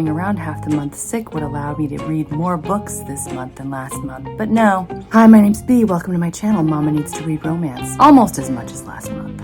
running around half the month sick would allow me to read more books this month than last month, but no. Hi, my name's Bea. Welcome to my channel, Mama Needs to Read Romance. Almost as much as last month.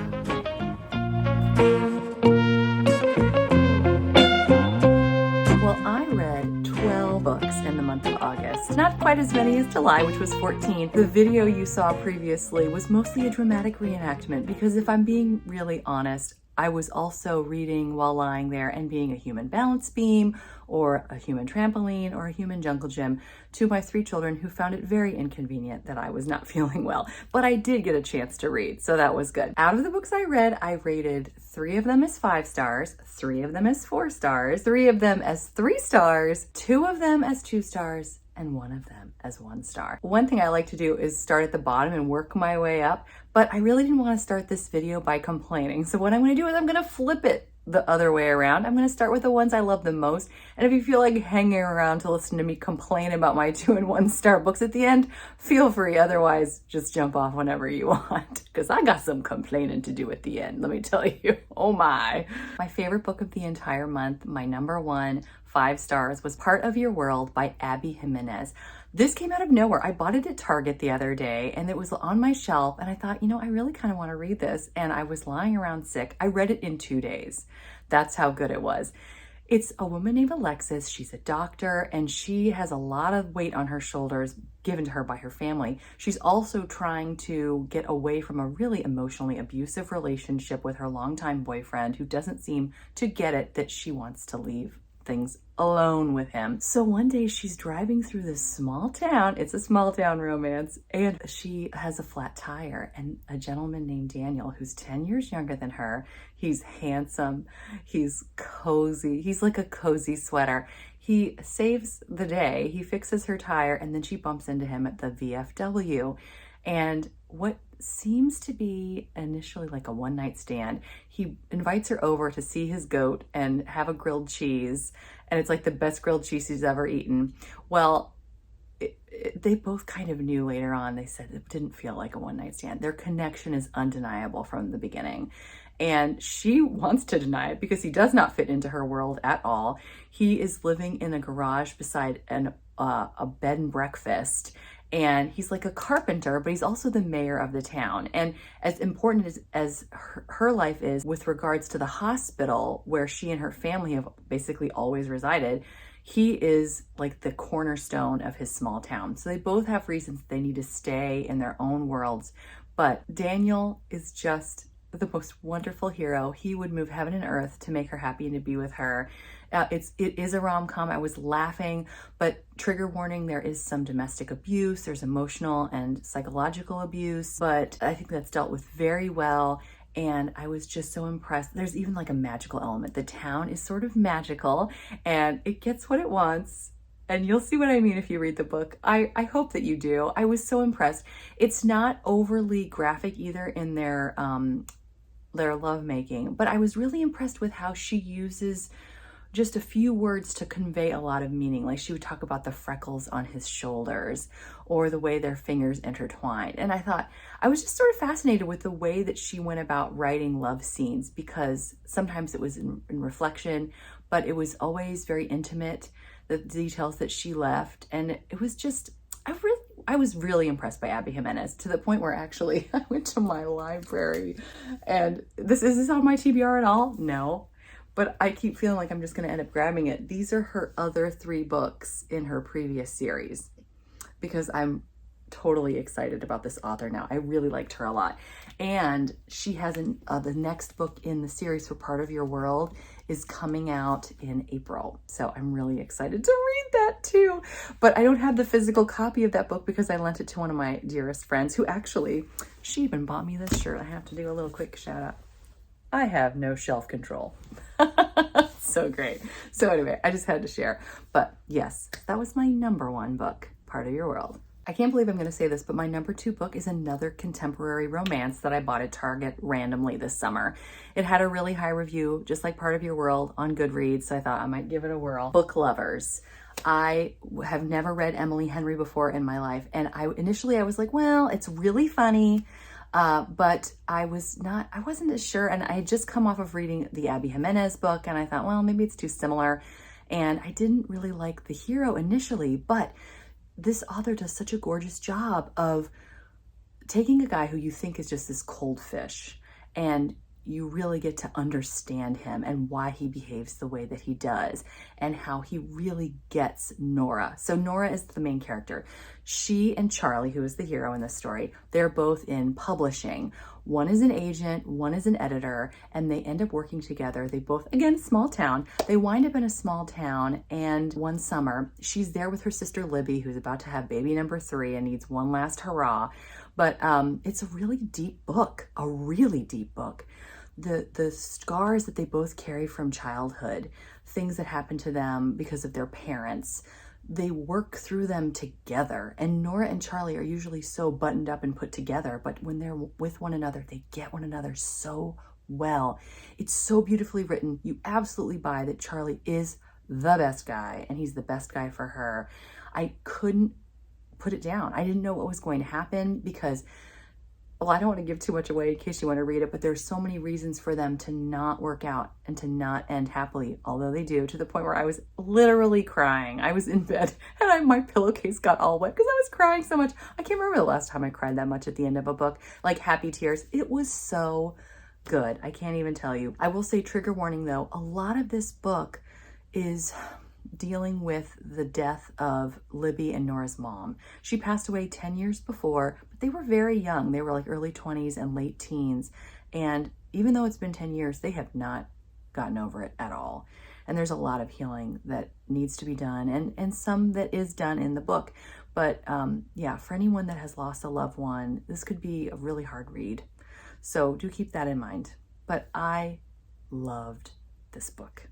Well, I read 12 books in the month of August. Not quite as many as July, which was 14. The video you saw previously was mostly a dramatic reenactment because if I'm being really honest, I was also reading while lying there and being a human balance beam or a human trampoline or a human jungle gym to my 3 children who found it very inconvenient that I was not feeling well. But I did get a chance to read, so that was good. Out of the books I read, I rated 3 of them as 5 stars, 3 of them as 4 stars, 3 of them as 3 stars, 2 of them as 2 stars, and 1 of them as 1 star. One thing I like to do is start at the bottom and work my way up, but I really didn't want to start this video by complaining. So what I'm going to do is I'm going to flip it the other way around. I'm going to start with the ones I love the most. And if you feel like hanging around to listen to me complain about my 2 and 1 star books at the end, feel free. Otherwise, just jump off whenever you want, because I got some complaining to do at the end, let me tell you. Oh my. My favorite book of the entire month, my number 1, 5 stars, was Part of Your World by Abby Jimenez. This came out of nowhere. I bought it at Target the other day and it was on my shelf and I thought, you know, I really kind of want to read this. And I was lying around sick. I read it in 2 days. That's how good it was. It's a woman named Alexis. She's a doctor and she has a lot of weight on her shoulders given to her by her family. She's also trying to get away from a really emotionally abusive relationship with her longtime boyfriend who doesn't seem to get it that she wants to leave things alone with him. So one day she's driving through this small town. It's a small town romance. And she has a flat tire and a gentleman named Daniel, who's 10 years younger than her. He's handsome. He's cozy. He's like a cozy sweater. He saves the day. He fixes her tire and then she bumps into him at the VFW. And what seems to be initially like a one-night stand, he invites her over to see his goat and have a grilled cheese. And it's like the best grilled cheese he's ever eaten. Well, they both kind of knew later on. They said it didn't feel like a one-night stand. Their connection is undeniable from the beginning. And she wants to deny it because he does not fit into her world at all. He is living in a garage beside a bed and breakfast. And he's like a carpenter, but he's also the mayor of the town. And as important as her life is with regards to the hospital where she and her family have basically always resided, he is like the cornerstone of his small town. So they both have reasons they need to stay in their own worlds. But Daniel is just the most wonderful hero. He would move heaven and earth to make her happy and to be with her. It is a rom-com. I was laughing, but trigger warning, there is some domestic abuse. There's emotional and psychological abuse, but I think that's dealt with very well. And I was just so impressed. There's even like a magical element. The town is sort of magical and it gets what it wants. And you'll see what I mean if you read the book. I hope that you do. I was so impressed. It's not overly graphic either in their lovemaking, but I was really impressed with how she uses just a few words to convey a lot of meaning. Like she would talk about the freckles on his shoulders or the way their fingers intertwined. And I thought, I was just sort of fascinated with the way that she went about writing love scenes because sometimes it was in reflection, but it was always very intimate, the details that she left. And it was just, I was really impressed by Abby Jimenez to the point where actually I went to my library and is this on my TBR at all? No. But I keep feeling like I'm just going to end up grabbing it. These are her other 3 books in her previous series because I'm totally excited about this author now. I really liked her a lot. And she has the next book in the series for Part of Your World is coming out in April. So I'm really excited to read that too. But I don't have the physical copy of that book because I lent it to one of my dearest friends who actually, she even bought me this shirt. I have to do a little quick shout out. I have no shelf control. So great. So anyway, I just had to share. But yes, that was my number 1 book, Part of Your World. I can't believe I'm going to say this, but my number 2 book is another contemporary romance that I bought at Target randomly this summer. It had a really high review, just like Part of Your World on Goodreads, so I thought I might give it a whirl. Book lovers. I have never read Emily Henry before in my life, and initially I was like, well, it's really funny. But I wasn't as sure. And I had just come off of reading the Abby Jimenez book and I thought, well, maybe it's too similar. And I didn't really like the hero initially, but this author does such a gorgeous job of taking a guy who you think is just this cold fish, and you really get to understand him and why he behaves the way that he does and how he really gets Nora. So Nora is the main character. She and Charlie, who is the hero in this story, they're both in publishing. One is an agent, one is an editor, and they end up working together. They both, again, small town. They wind up in a small town, and one summer, she's there with her sister Libby, who's about to have baby number 3 and needs one last hurrah. But it's a really deep book, a really deep book. The scars that they both carry from childhood, things that happen to them because of their parents, they work through them together. And Nora and Charlie are usually so buttoned up and put together, but when they're with one another, they get one another so well. It's so beautifully written. You absolutely buy that Charlie is the best guy, and he's the best guy for her. I couldn't put it down. I didn't know what was going to happen because, well, I don't want to give too much away in case you want to read it, but there's so many reasons for them to not work out and to not end happily, although they do, to the point where I was literally crying. I was in bed and my pillowcase got all wet because I was crying so much. I can't remember the last time I cried that much at the end of a book, like happy tears. It was so good. I can't even tell you. I will say, trigger warning though, a lot of this book is dealing with the death of Libby and Nora's mom. She passed away 10 years before, but they were very young. They were like early 20s and late teens. And even though it's been 10 years, they have not gotten over it at all. And there's a lot of healing that needs to be done, and some that is done in the book. But yeah, for anyone that has lost a loved one, this could be a really hard read. So do keep that in mind. But I loved this book.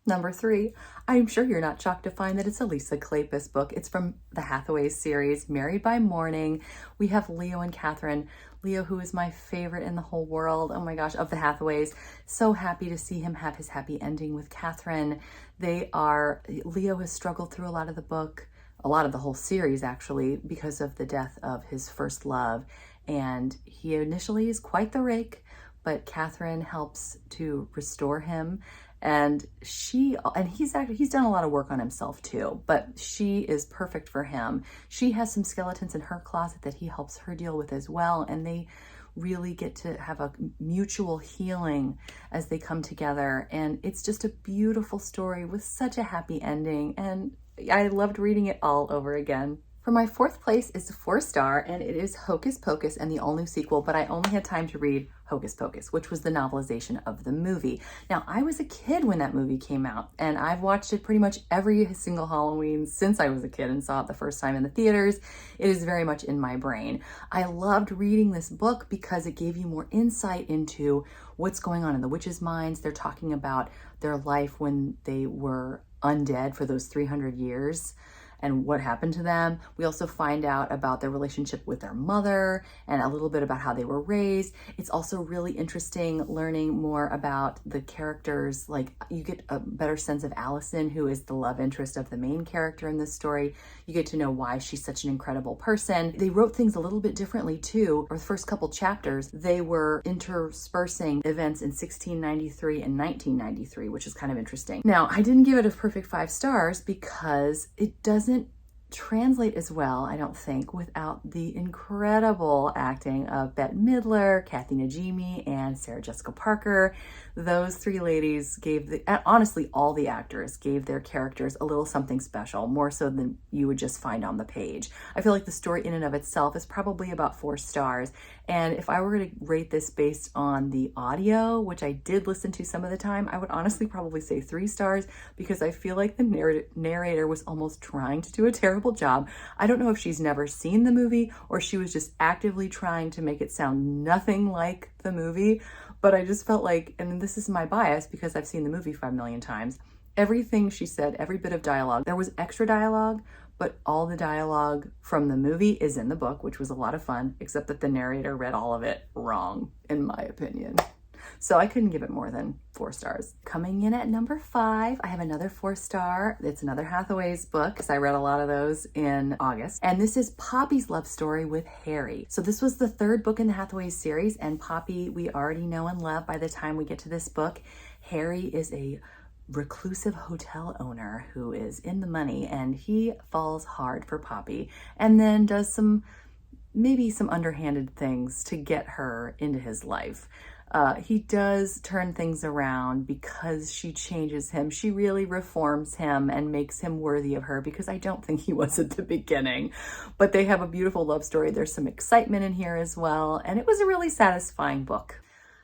Number 3, I'm sure you're not shocked to find that it's a Lisa Kleypas book. It's from the Hathaway series, Married by Morning. We have Leo and Catherine. Leo, who is my favorite in the whole world, oh my gosh, of the Hathaways. So happy to see him have his happy ending with Catherine. Leo has struggled through a lot of the book, a lot of the whole series actually, because of the death of his first love. And he initially is quite the rake, but Catherine helps to restore him. And he's done a lot of work on himself too, but she is perfect for him. She has some skeletons in her closet that he helps her deal with as well. And they really get to have a mutual healing as they come together. And it's just a beautiful story with such a happy ending. And I loved reading it all over again. For my 4th place is a 4-star, and it is Hocus Pocus and the all-new sequel, but I only had time to read Hocus Pocus, which was the novelization of the movie. Now, I was a kid when that movie came out, and I've watched it pretty much every single Halloween since I was a kid and saw it the first time in the theaters. It is very much in my brain. I loved reading this book because it gave you more insight into what's going on in the witches' minds. They're talking about their life when they were undead for those 300 years. And what happened to them. We also find out about their relationship with their mother and a little bit about how they were raised. It's also really interesting learning more about the characters. Like, you get a better sense of Allison, who is the love interest of the main character in this story. You get to know why she's such an incredible person. They wrote things a little bit differently too. For the first couple chapters, they were interspersing events in 1693 and 1993, which is kind of interesting. Now, I didn't give it a perfect 5 stars because it doesn't translate as well, I don't think, without the incredible acting of Bette Midler, Kathy Najimy, and Sarah Jessica Parker. Those 3 ladies honestly, all the actors gave their characters a little something special, more so than you would just find on the page. I feel like the story in and of itself is probably about 4 stars. And if I were to rate this based on the audio, which I did listen to some of the time, I would honestly probably say 3 stars, because I feel like the narrator was almost trying to do a terrible job. I don't know if she's never seen the movie or she was just actively trying to make it sound nothing like the movie. But I just felt like, and this is my bias because I've seen the movie 5 million times, everything she said, every bit of dialogue, there was extra dialogue, but all the dialogue from the movie is in the book, which was a lot of fun, except that the narrator read all of it wrong, in my opinion. So I couldn't give it more than 4 stars. Coming in at number 5, I have another 4-star. It's another Hathaway's book, because I read a lot of those in August. And this is Poppy's love story with Harry. So this was the 3rd book in the Hathaway series, and Poppy we already know and love by the time we get to this book. Harry is a reclusive hotel owner who is in the money, and he falls hard for Poppy and then does maybe some underhanded things to get her into his life. He does turn things around because she changes him. She really reforms him and makes him worthy of her, because I don't think he was at the beginning. But they have a beautiful love story. There's some excitement in here as well. And it was a really satisfying book.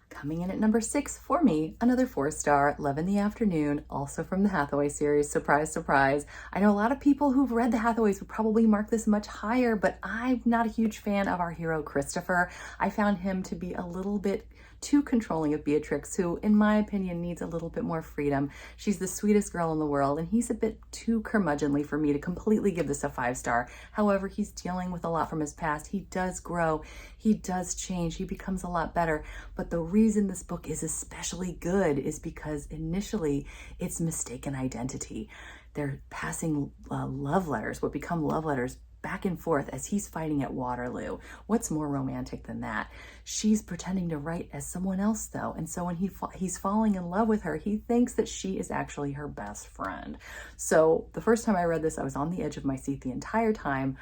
Coming in at number 6 for me, another 4-star, Love in the Afternoon, also from the Hathaway series. Surprise, surprise. I know a lot of people who've read the Hathaways would probably mark this much higher, but I'm not a huge fan of our hero, Christopher. I found him to be a little bit too controlling of Beatrix, who, in my opinion, needs a little bit more freedom. She's the sweetest girl in the world, and he's a bit too curmudgeonly for me to completely give this a 5-star. However, he's dealing with a lot from his past. He does grow. He does change. He becomes a lot better. But the reason this book is especially good is because initially it's mistaken identity. They're passing love letters, what become love letters, back and forth as he's fighting at Waterloo. What's more romantic than that? She's pretending to write as someone else, though. And so when he's falling in love with her, he thinks that she is actually her best friend. So the first time I read this, I was on the edge of my seat the entire time,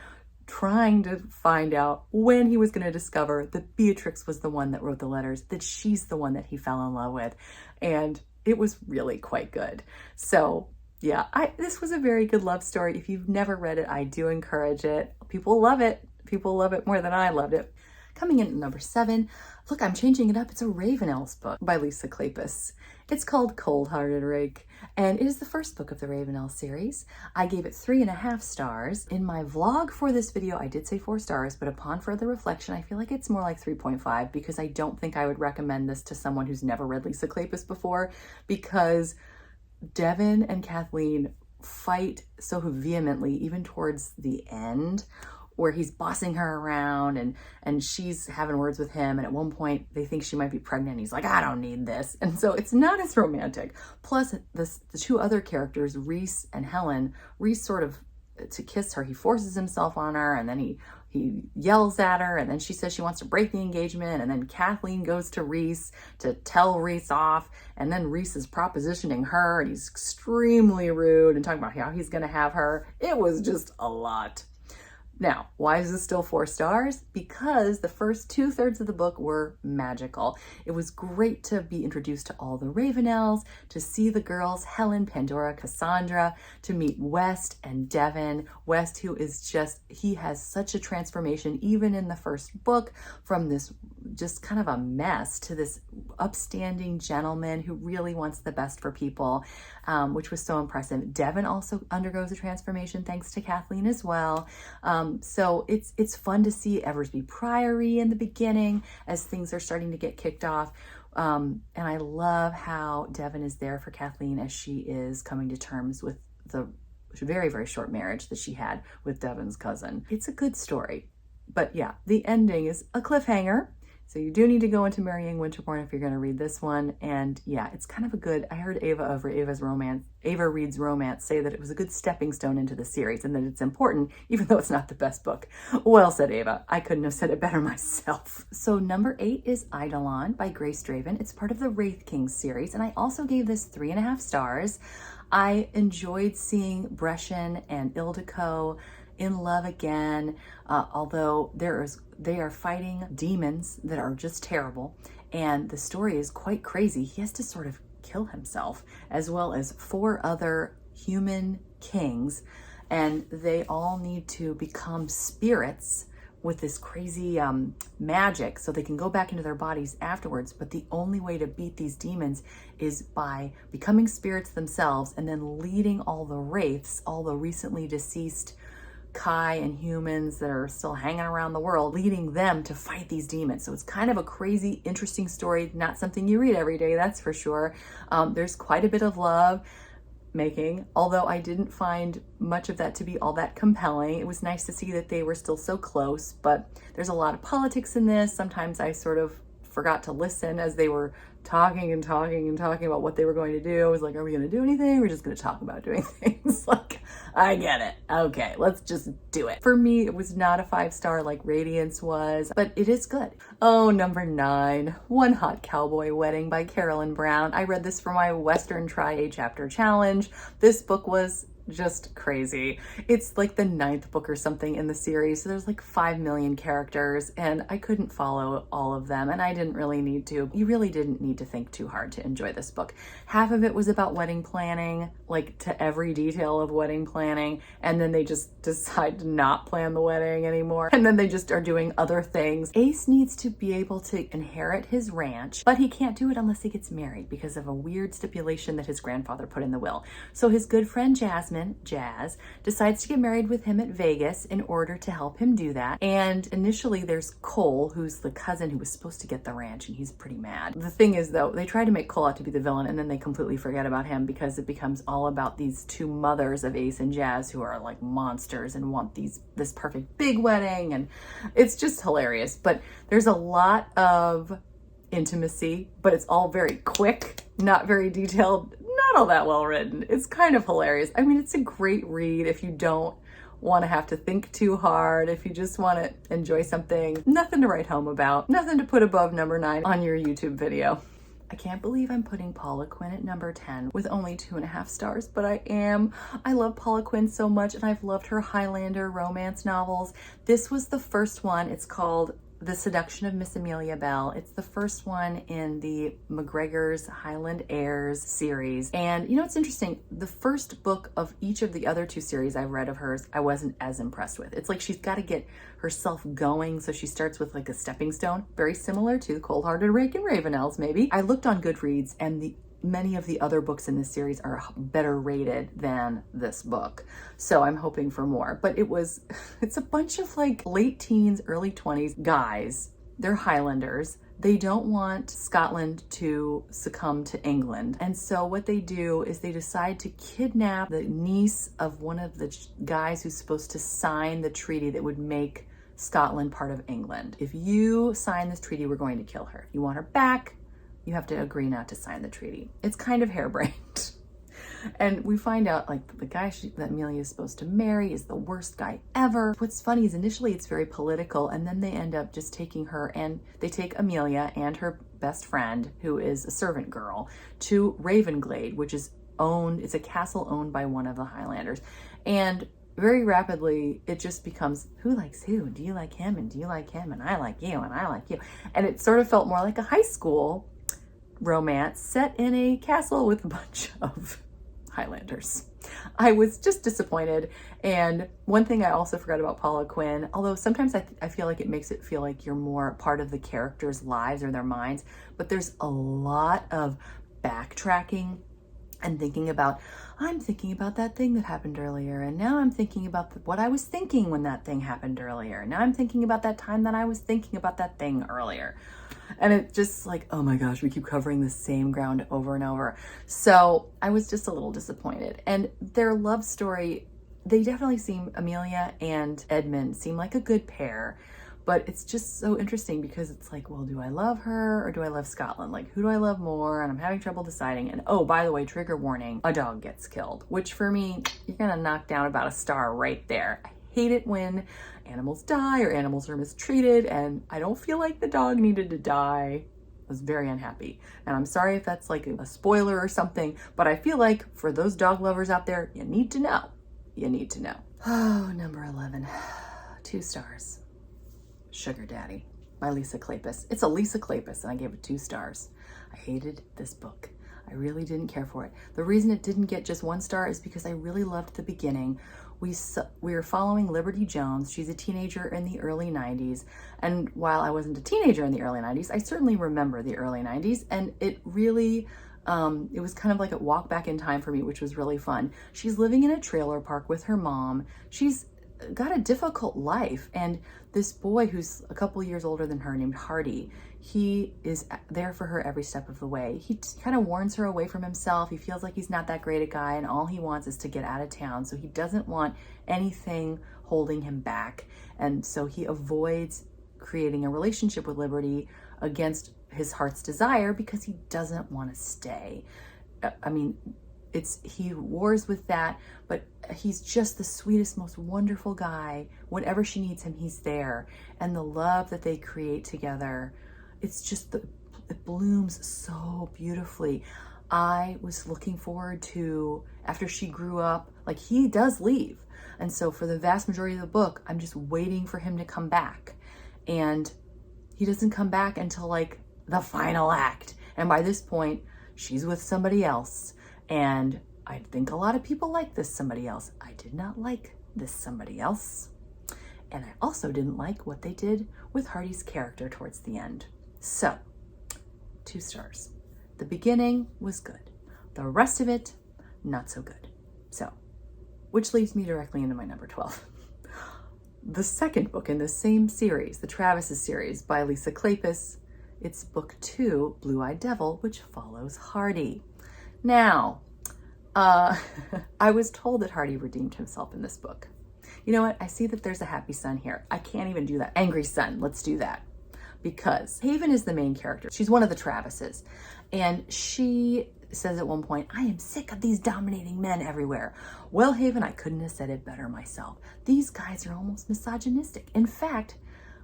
trying to find out when he was going to discover that Beatrix was the one that wrote the letters, that she's the one that he fell in love with. And it was really quite good. So yeah, this was a very good love story. If you've never read it, I do encourage it. People love it. People love it more than I loved it. Coming in at number 7, look, I'm changing it up. It's a Ravenells book by Lisa Kleypas. It's called Cold-Hearted Rake, and it is the first book of the Ravenells series. I gave it 3.5 stars. In my vlog for this video, I did say 4 stars, but upon further reflection, I feel like it's more like 3.5, because I don't think I would recommend this to someone who's never read Lisa Kleypas before, because Devin and Kathleen fight so vehemently, even towards the end, where he's bossing her around and she's having words with him. And at one point they think she might be pregnant. He's like, I don't need this. And so it's not as romantic. Plus the 2 other characters, Reese and Helen, Reese sort of, to kiss her, he forces himself on her, and then he yells at her, and then she says she wants to break the engagement, and then Kathleen goes to Reese to tell Reese off, and then Reese is propositioning her, and he's extremely rude and talking about how he's going to have her. It was just a lot. Now, why is this still 4 stars? Because the first 2/3 of the book were magical. It was great to be introduced to all the Ravenells, to see the girls, Helen, Pandora, Cassandra, to meet West and Devin. West, who is he has such a transformation, even in the first book, from this just kind of a mess to this upstanding gentleman who really wants the best for people, which was so impressive. Devin also undergoes a transformation thanks to Kathleen as well. So it's fun to see Eversby Priory in the beginning as things are starting to get kicked off. And I love how Devin is there for Kathleen as she is coming to terms with the very, very short marriage that she had with Devin's cousin. It's a good story. But yeah, the ending is a cliffhanger. So you do need to go into Marrying Winterbourne if you're going to read this one. And yeah, it's kind of a good, I heard Ava over Ava Reads Romance say that it was a good stepping stone into the series and that it's important, even though it's not the best book. Well said, Ava. I couldn't have said it better myself. So number 8 is Eidolon by Grace Draven. It's part of the Wraith King series, and I also gave this 3.5 stars. I enjoyed seeing Brescian and Ildiko in love again, although they are fighting demons that are just terrible, and the story is quite crazy. He has to sort of kill himself, as well as 4 other human kings, and they all need to become spirits with this crazy magic so they can go back into their bodies afterwards. But the only way to beat these demons is by becoming spirits themselves and then leading all the wraiths, all the recently deceased Kai and humans that are still hanging around the world, leading them to fight these demons. So it's kind of a crazy, interesting story, not something you read every day, that's for sure. There's quite a bit of love making, although I didn't find much of that to be all that compelling. It was nice to see that they were still so close, but there's a lot of politics in this. Sometimes I sort of forgot to listen as they were talking about what they were going to do. I was like, are we going to do anything? We're just going to talk about doing things. Like, I get it. Okay, let's just do it. For me, it was not a 5-star like Radiance was, but it is good. Oh, number 9, One Hot Cowboy Wedding by Carolyn Brown. I read this for my Western Try a Chapter Challenge. This book was just crazy. It's like the 9th book or something in the series. So there's like 5 million characters and I couldn't follow all of them and I didn't really need to. You really didn't need to think too hard to enjoy this book. Half of it was about wedding planning, like to every detail of wedding planning, and then they just decide to not plan the wedding anymore. And then they just are doing other things. Ace needs to be able to inherit his ranch, but he can't do it unless he gets married because of a weird stipulation that his grandfather put in the will. So his good friend Jazz, decides to get married with him at Vegas in order to help him do that. And initially there's Cole, who's the cousin who was supposed to get the ranch, and he's pretty mad. The thing is though, they try to make Cole out to be the villain and then they completely forget about him because it becomes all about these two mothers of Ace and Jazz who are like monsters and want this perfect big wedding, and it's just hilarious. But there's a lot of intimacy, but it's all very quick, not very detailed, not all that well written. It's kind of hilarious. I mean, it's a great read if you don't want to have to think too hard, if you just want to enjoy something. Nothing to write home about, nothing to put above number 9 on your YouTube video. I can't believe I'm putting Paula Quinn at number 10 with only 2.5 stars, but I am. I love Paula Quinn so much, and I've loved her Highlander romance novels. This was the first one. It's called The Seduction of Miss Amelia Bell. It's the first one in the McGregor's Highland Heirs series. And you know, it's interesting. The first book of each of the other 2 series I've read of hers, I wasn't as impressed with. It's like she's got to get herself going. So she starts with like a stepping stone, very similar to Cold-Hearted Rake and Ravenels, maybe. I looked on Goodreads and many of the other books in this series are better rated than this book. So I'm hoping for more. But it's a bunch of like late teens, early 20s guys. They're Highlanders. They don't want Scotland to succumb to England. And so what they do is they decide to kidnap the niece of one of the guys who's supposed to sign the treaty that would make Scotland part of England. If you sign this treaty, we're going to kill her. If you want her back, you have to agree not to sign the treaty. It's kind of harebrained. And we find out like the guy that Amelia is supposed to marry is the worst guy ever. What's funny is initially it's very political, and then they end up just taking her, and they take Amelia and her best friend, who is a servant girl, to Ravenglade, which is it's a castle owned by one of the Highlanders. And very rapidly, it just becomes, who likes who? Do you like him? And do you like him? And I like you, and I like you. And it sort of felt more like a high school romance set in a castle with a bunch of Highlanders. I was just disappointed. And one thing I also forgot about Paula Quinn, although sometimes I feel like it makes it feel like you're more part of the characters' lives or their minds, but there's a lot of backtracking and thinking about, I'm thinking about that thing that happened earlier, and now I'm thinking about what I was thinking when that thing happened earlier. Now I'm thinking about that time that I was thinking about that thing earlier. And it's just like, oh my gosh, we keep covering the same ground over and over. So I was just a little disappointed. And their love story, they definitely Amelia and Edmund seem like a good pair. But it's just so interesting because it's like, well, do I love her or do I love Scotland? Like, who do I love more? And I'm having trouble deciding. And oh, by the way, trigger warning, a dog gets killed, which for me, you're gonna knock down about a star right there. I hate it when animals die or animals are mistreated, and I don't feel like the dog needed to die. I was very unhappy. And I'm sorry if that's like a spoiler or something, but I feel like for those dog lovers out there, you need to know. You need to know. Oh, number 11, 2 stars. Sugar Daddy by Lisa Kleypas. It's a Lisa Kleypas, and I gave it 2 stars. I hated this book. I really didn't care for it. The reason it didn't get just 1 star is because I really loved the beginning. We were following Liberty Jones. She's a teenager in the early 90s. And while I wasn't a teenager in the early 90s, I certainly remember the early 90s. And it really, it was kind of like a walk back in time for me, which was really fun. She's living in a trailer park with her mom. She's got a difficult life, and this boy who's a couple years older than her named Hardy, he is there for her every step of the way. He kind of warns her away from himself. He feels like he's not that great a guy, and all he wants is to get out of town, so he doesn't want anything holding him back. And so he avoids creating a relationship with Liberty against his heart's desire because he doesn't want to stay. I mean, he wars with that, but he's just the sweetest, most wonderful guy. Whenever she needs him, he's there. And the love that they create together, it's just, it blooms so beautifully. I was looking forward to, after she grew up, like he does leave. And so for the vast majority of the book, I'm just waiting for him to come back. And he doesn't come back until like the final act. And by this point, she's with somebody else. And I think a lot of people like this somebody else. I did not like this somebody else. And I also didn't like what they did with Hardy's character towards the end. So, 2 stars. The beginning was good. The rest of it, not so good. So, which leads me directly into my number 12. The second book in the same series, the Travis's series by Lisa Kleypas. It's book 2, Blue-Eyed Devil, which follows Hardy. Now, I was told that Hardy redeemed himself in this book. You know what? I see that there's a happy son here. I can't even do that. Angry son, let's do that. Because Haven is the main character. She's one of the Travises. And she says at one point, I am sick of these dominating men everywhere. Well, Haven, I couldn't have said it better myself. These guys are almost misogynistic. In fact,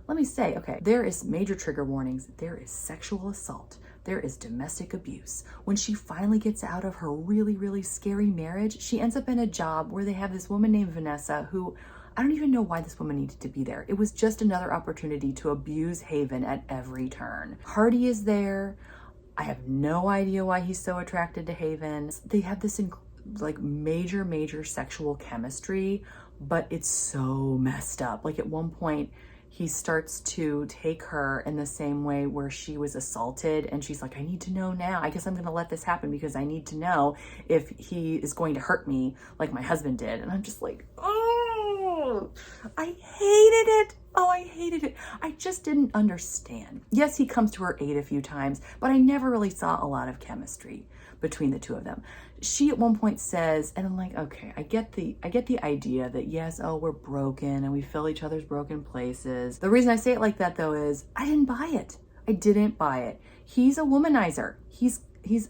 let me say, okay, there is major trigger warnings. There is sexual assault. There is domestic abuse. When she finally gets out of her really, really scary marriage, she ends up in a job where they have this woman named Vanessa who, I don't even know why this woman needed to be there. It was just another opportunity to abuse Haven at every turn. Hardy is there. I have no idea why he's so attracted to Haven. They have this like major sexual chemistry, but it's so messed up. Like at one point, he starts to take her in the same way where she was assaulted, and she's like, I need to know now. I guess I'm gonna let this happen because I need to know if he is going to hurt me like my husband did. And I'm just like, oh, I hated it. Oh, I hated it. I just didn't understand. Yes, he comes to her aid a few times, but I never really saw a lot of chemistry between the two of them. She at one point says, and I'm like, okay, I get the idea that yes, oh, we're broken and we fill each other's broken places. The reason I say it like that though is I didn't buy it. I didn't buy it. He's a womanizer. He's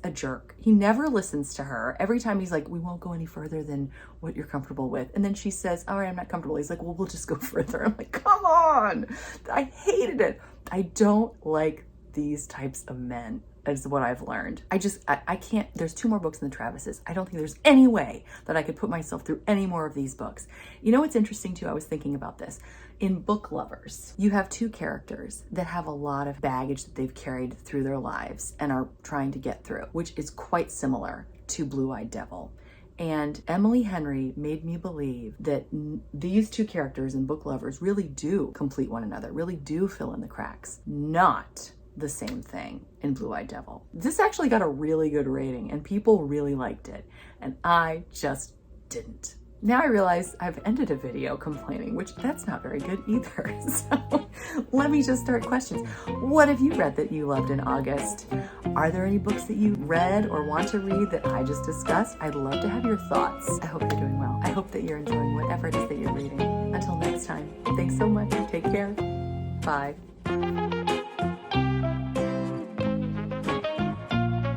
a jerk. He never listens to her. Every time he's like, we won't go any further than what you're comfortable with. And then she says, all right, I'm not comfortable. He's like, well, we'll just go further. I'm like, come on. I hated it. I don't like these types of men, is what I've learned. I can't, there's 2 more books in the Travises. I don't think there's any way that I could put myself through any more of these books. You know what's interesting too? I was thinking about this. In Book Lovers, you have 2 characters that have a lot of baggage that they've carried through their lives and are trying to get through, which is quite similar to Blue-Eyed Devil. And Emily Henry made me believe that these 2 characters in Book Lovers really do complete one another, really do fill in the cracks. Not the same thing in Blue-Eyed Devil. This actually got a really good rating and people really liked it, and I just didn't. Now I realize I've ended a video complaining, which that's not very good either. So let me just start questions. What have you read that you loved in August? Are there any books that you read or want to read that I just discussed? I'd love to have your thoughts. I hope you're doing well. I hope that you're enjoying whatever it is that you're reading. Until next time, thanks so much. Take care. Bye.